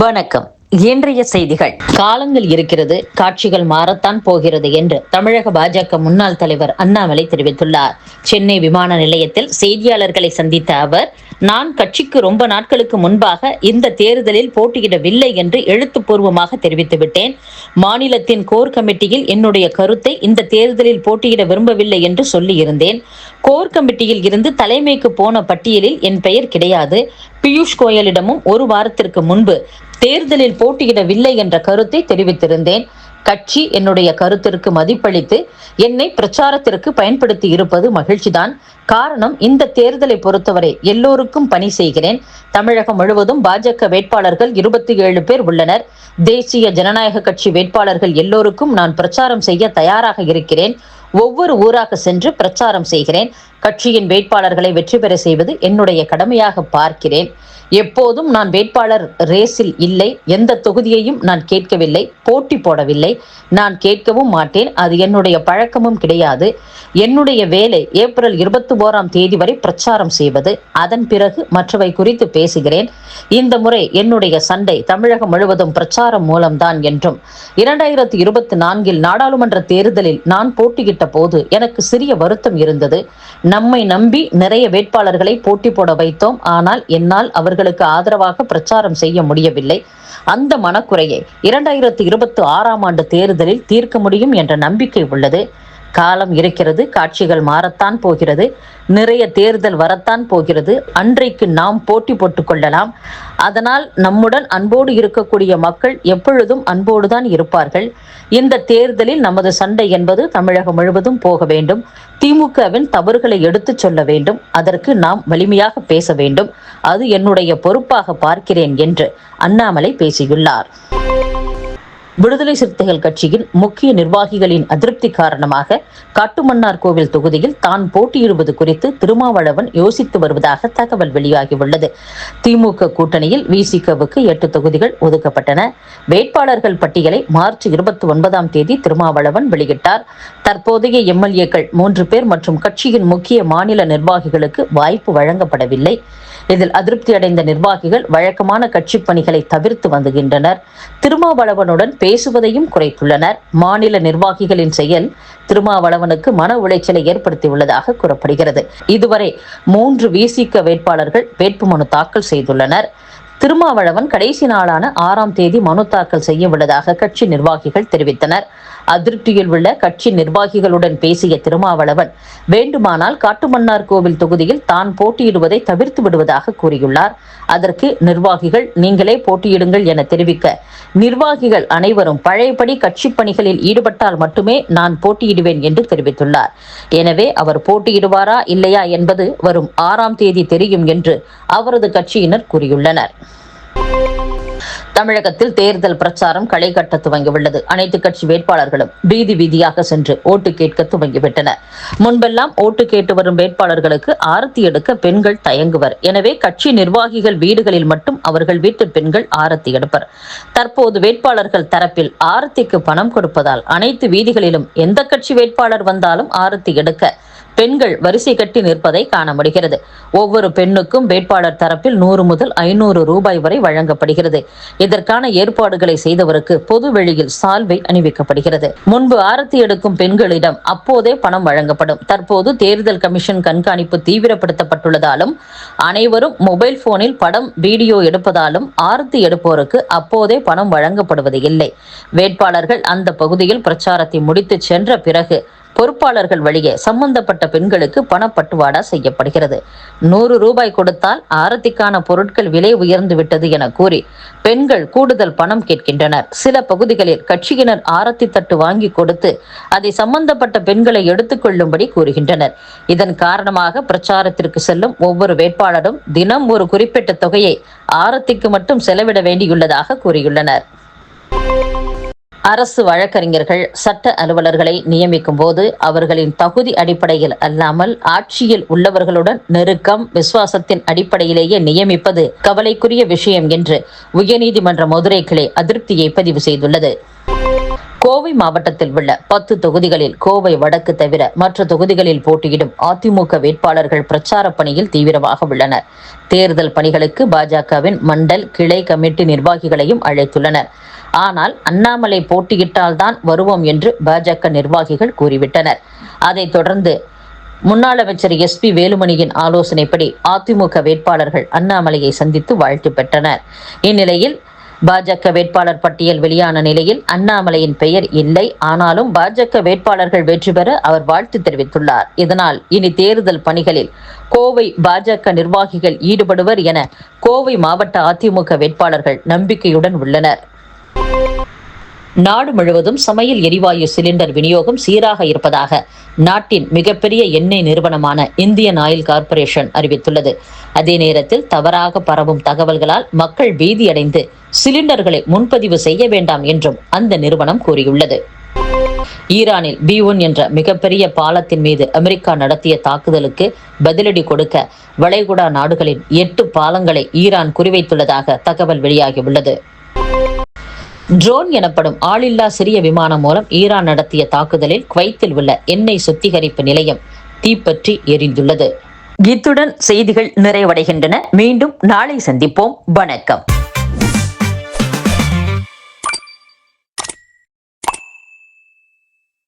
வணக்கம். இன்றைய செய்திகள். காலங்கள் இருக்கிறது, காட்சிகள் மாறத்தான் போகிறது என்று தமிழக பாஜக முன்னாள் தலைவர் அண்ணாமலை தெரிவித்துள்ளார். சென்னை விமான நிலையத்தில் செய்தியாளர்களை சந்தித்த அவர், நான் கட்சிக்கு ரொம்ப நாட்களுக்கு முன்பாக இந்த தேர்தலில் போட்டியிடவில்லை என்று எழுத்துப்பூர்வமாக தெரிவித்துவிட்டேன். மாநிலத்தின் கோர் கமிட்டியில் என்னுடைய கருத்தை இந்த தேர்தலில் போட்டியிட விரும்பவில்லை என்று சொல்லியிருந்தேன். கோர் கமிட்டியில் இருந்து தலைமைக்கு போன பட்டியலில் என் பெயர் கிடையாது. பியூஷ் கோயலிடமும் ஒரு வாரத்திற்கு முன்பு தேர்தலில் போட்டியிடவில்லை என்ற கருத்தை தெரிவித்திருந்தேன். கட்சி என்னுடைய கருத்திற்கு மதிப்பளித்து என்னை பிரச்சாரத்திற்கு பயன்படுத்தி இருப்பது மகிழ்ச்சிதான். காரணம், இந்த தேர்தலை பொறுத்தவரை எல்லோருக்கும் பணி செய்கிறேன். தமிழகம் முழுவதும் பாஜக வேட்பாளர்கள் 27 பேர் உள்ளனர். தேசிய ஜனநாயக கட்சி வேட்பாளர்கள் எல்லோருக்கும் நான் பிரச்சாரம் செய்ய தயாராக இருக்கிறேன். ஒவ்வொரு ஊராக சென்று பிரச்சாரம் செய்கிறேன். கட்சியின் வேட்பாளர்களை வெற்றி பெற செய்வது என்னுடைய கடமையாக பார்க்கிறேன். எப்போதும் நான் வேட்பாளர் ரேஸில் இல்லை. எந்த தொகுதியையும் நான் கேட்கவில்லை, போட்டி போடவில்லை. நான் கேட்கவும் மாட்டேன். அது என்னுடைய பழக்கமும் கிடையாது. என்னுடைய வேலை ஏப்ரல் 21ஆம் தேதி வரை பிரச்சாரம் செய்வது. அதன் பிறகு மற்றவை குறித்து பேசுகிறேன். இந்த முறை என்னுடைய சண்டை தமிழகம் முழுவதும் பிரச்சாரம் மூலம்தான் என்றும், 2024 நாடாளுமன்ற தேர்தலில் நான் போட்டியிட்ட போது எனக்கு சிறிய வருத்தம் இருந்தது. நம்மை நம்பி நிறைய வேட்பாளர்களை போட்டி போட வைத்தோம். ஆனால் என்னால் அவர்களுக்கு ஆதரவாக பிரச்சாரம் செய்ய முடியவில்லை. அந்த மனக்குறையை 2026ஆம் ஆண்டு தேர்தலில் தீர்க்க முடியும் என்ற நம்பிக்கை உள்ளது. காலம் இருக்கிறது, காட்சிகள் மாறத்தான் போகிறது, நிறைய தேர்தல் வரத்தான் போகிறது. அன்றைக்கு நாம் போட்டி போட்டுக் கொள்ளலாம். அதனால் நம்முடன் அன்போடு இருக்கக்கூடிய மக்கள் எப்பொழுதும் அன்போடுதான் இருப்பார்கள். இந்த தேர்தலில் நமது சண்டை என்பது தமிழகம் முழுவதும் போக வேண்டும். திமுகவின் தவறுகளை எடுத்துச் சொல்ல வேண்டும். அதற்கு நாம் வலிமையாக பேச வேண்டும். அது என்னுடைய பொறுப்பாக பார்க்கிறேன் என்று அண்ணாமலை பேசியுள்ளார். விடுதலை சிறுத்தைகள் கட்சியின் முக்கிய நிர்வாகிகளின் அதிருப்தி காரணமாக காட்டுமன்னார் கோவில் தொகுதியில் தான் போட்டியிடுவது குறித்து திருமாவளவன் யோசித்து வருவதாக தகவல் வெளியாகியுள்ளது. திமுக கூட்டணியில் விசிகவுக்கு 8 தொகுதிகள் ஒதுக்கப்பட்டன. வேட்பாளர்கள் பட்டியலை மார்ச் 29ஆம் தேதி திருமாவளவன் வெளியிட்டார். தற்போதைய எம்எல்ஏக்கள் 3 பேர் மற்றும் கட்சியின் முக்கிய மாநில நிர்வாகிகளுக்கு வாய்ப்பு வழங்கப்படவில்லை. இதில் அதிருப்தி அடைந்த நிர்வாகிகள் வழக்கமான கட்சி பணிகளை தவிர்த்து வந்துகின்றனர். திருமாவளவனுடன் பேசுவதையும் குறைத்துள்ளனர். மாநில நிர்வாகிகளின் செயல் திருமாவளவனுக்கு மன உளைச்சலை ஏற்படுத்தியுள்ளதாக கூறப்படுகிறது. இதுவரை 3 விசிக வேட்பாளர்கள் வேட்புமனு தாக்கல் செய்துள்ளனர். திருமாவளவன் கடைசி நாளான 6ஆம் தேதி மனு தாக்கல் செய்ய உள்ளதாக கட்சி நிர்வாகிகள் தெரிவித்தனர். அதிருப்தியில் உள்ள கட்சி நிர்வாகிகளுடன் பேசிய திருமாவளவன், வேண்டுமானால் காட்டுமன்னார் கோவில் தொகுதியில் தான் போட்டியிடுவதை தவிர்த்து விடுவதாக கூறியுள்ளார். அதற்கு நிர்வாகிகள், நீங்களே போட்டியிடுங்கள் என தெரிவிக்க, நிர்வாகிகள் அனைவரும் பழையபடி கட்சி பணிகளில் ஈடுபட்டால் மட்டுமே நான் போட்டியிடுவேன் என்று தெரிவித்துள்ளார். எனவே அவர் போட்டியிடுவாரா இல்லையா என்பது வரும் 6ஆம் தேதி தெரியும் என்று அவரது கட்சியினர் கூறியுள்ளனர். தமிழகத்தில் தேர்தல் பிரச்சாரம் களை கட்ட துவங்கியுள்ளது. அனைத்து கட்சி வேட்பாளர்களும் வீதி வீதியாக சென்று ஓட்டு கேட்க துவங்கிவிட்டனர். முன்பெல்லாம் ஓட்டு கேட்டு வரும் வேட்பாளர்களுக்கு ஆரத்தி எடுக்க பெண்கள் தயங்குவர். எனவே கட்சி நிர்வாகிகள் வீடுகளில் மட்டும் அவர்கள் வீட்டு பெண்கள் ஆரத்தி எடுப்பர். தற்போது வேட்பாளர்கள் தரப்பில் ஆரத்திக்கு பணம் கொடுப்பதால் அனைத்து வீதிகளிலும் எந்த கட்சி வேட்பாளர் வந்தாலும் ஆரத்தி எடுக்க பெண்கள் வரிசை கட்டி நிற்பதை காண முடிகிறது. ஒவ்வொரு பெண்ணுக்கும் வேட்பாளர் தரப்பில் 100 முதல் 500 ரூபாய் வரை வழங்கப்படுகிறது. இதற்கான ஏற்பாடுகளை செய்தவருக்கு பொது வெளியில் சால்வை அணிவிக்கப்படுகிறது. முன்பு ஆரத்தி எடுக்கும் பெண்களிடம் அப்போதே பணம் வழங்கப்படும். தற்போது தேர்தல் கமிஷன் கண்காணிப்பு தீவிரப்படுத்தப்பட்டுள்ளதாலும் அனைவரும் மொபைல் போனில் படம், வீடியோ எடுப்பதாலும் ஆரத்தி எடுப்போருக்கு அப்போதே பணம் வழங்கப்படுவது இல்லை. வேட்பாளர்கள் அந்த பகுதியில் பிரச்சாரத்தை முடித்து சென்ற பிறகு பொறுப்பாளர்கள் வழியே சம்பந்தப்பட்ட பெண்களுக்கு பணப்பட்டுவாடா செய்யப்படுகிறது. 100 ரூபாய் கொடுத்தால் ஆரத்திக்கான பொருட்கள் விலை உயர்ந்து விட்டது என கூறி பெண்கள் கூடுதல் பணம் கேட்கின்றனர். சில பகுதிகளில் கட்சியினர் ஆரத்தி தட்டு வாங்கி கொடுத்து அதை சம்பந்தப்பட்ட பெண்களை எடுத்துக்கொள்ளும்படி கூறுகின்றனர். இதன் காரணமாக பிரச்சாரத்திற்கு செல்லும் ஒவ்வொரு வேட்பாளரும் தினம் ஒரு குறிப்பிட்ட தொகையை ஆரத்திக்கு மட்டும் செலவிட வேண்டியுள்ளதாக கூறியுள்ளனர். அரசு வழக்கறிஞர்கள், சட்ட அலுவலர்களை நியமிக்கும் போது அவர்களின் தகுதி அடிப்படையில் அல்லாமல் ஆட்சியில் உள்ளவர்களுடன் நெருக்கம், விசுவாசத்தின் அடிப்படையிலேயே நியமிப்பது கவலைக்குரிய விஷயம் என்று உயர்நீதிமன்ற மதுரை கிளை அதிருப்தியை பதிவு செய்துள்ளது. கோவை மாவட்டத்தில் உள்ள 10 தொகுதிகளில் கோவை வடக்கு தவிர மற்ற தொகுதிகளில் போட்டியிடும் அதிமுக வேட்பாளர்கள் பிரச்சார பணியில் தீவிரமாக உள்ளனர். தேர்தல் பணிகளுக்கு பாஜகவின் மண்டல் கிளை கமிட்டி நிர்வாகிகளையும் அழைத்துள்ளனர். ஆனால் அண்ணாமலை போட்டியிட்டால்தான் வருவோம் என்று பாஜக நிர்வாகிகள் கூறிவிட்டனர். அதைத் தொடர்ந்து முன்னாள் அமைச்சர் SP வேலுமணியின் ஆலோசனைப்படி அதிமுக வேட்பாளர்கள் அண்ணாமலையை சந்தித்து வாழ்த்து பெற்றனர். இந்நிலையில் பாஜக வேட்பாளர் பட்டியல் வெளியான நிலையில் அண்ணாமலையின் பெயர் இல்லை. ஆனாலும் பாஜக வேட்பாளர்கள் வெற்றி பெற அவர் வாழ்த்து தெரிவித்துள்ளார். இதனால் இனி தேர்தல் பணிகளில் கோவை பாஜக நிர்வாகிகள் ஈடுபடுவர் என கோவை மாவட்ட அதிமுக வேட்பாளர்கள் நம்பிக்கையுடன் உள்ளனர். நாடு முழுவதும் சமையல் எரிவாயு சிலிண்டர் விநியோகம் சீராக இருப்பதாக நாட்டின் மிகப்பெரிய எண்ணெய் நிறுவனமான இந்தியன் ஆயில் கார்ப்பரேஷன் அறிவித்துள்ளது. அதே நேரத்தில் தவறாக பரவும் தகவல்களால் மக்கள் பீதியடைந்து சிலிண்டர்களை முன்பதிவு செய்ய வேண்டாம் என்றும் அந்த நிறுவனம் கூறியுள்ளது. ஈரானில் B1 என்ற மிகப்பெரிய பாலத்தின் மீது அமெரிக்கா நடத்திய தாக்குதலுக்கு பதிலடி கொடுக்க வளைகுடா நாடுகளின் 8 பாலங்களை ஈரான் குறிவைத்துள்ளதாக தகவல் வெளியாகியுள்ளது. ட்ரோன் எனப்படும் ஆளில்லா சிறிய விமானம் மூலம் ஈரான் நடத்திய தாக்குதலில் குவைத்தில் உள்ள எண்ணெய் சுத்திகரிப்பு நிலையம் தீப்பற்றி எரிந்துள்ளது. இத்துடன் செய்திகள் நிறைவடைகின்றன. மீண்டும் நாளை சந்திப்போம். வணக்கம்.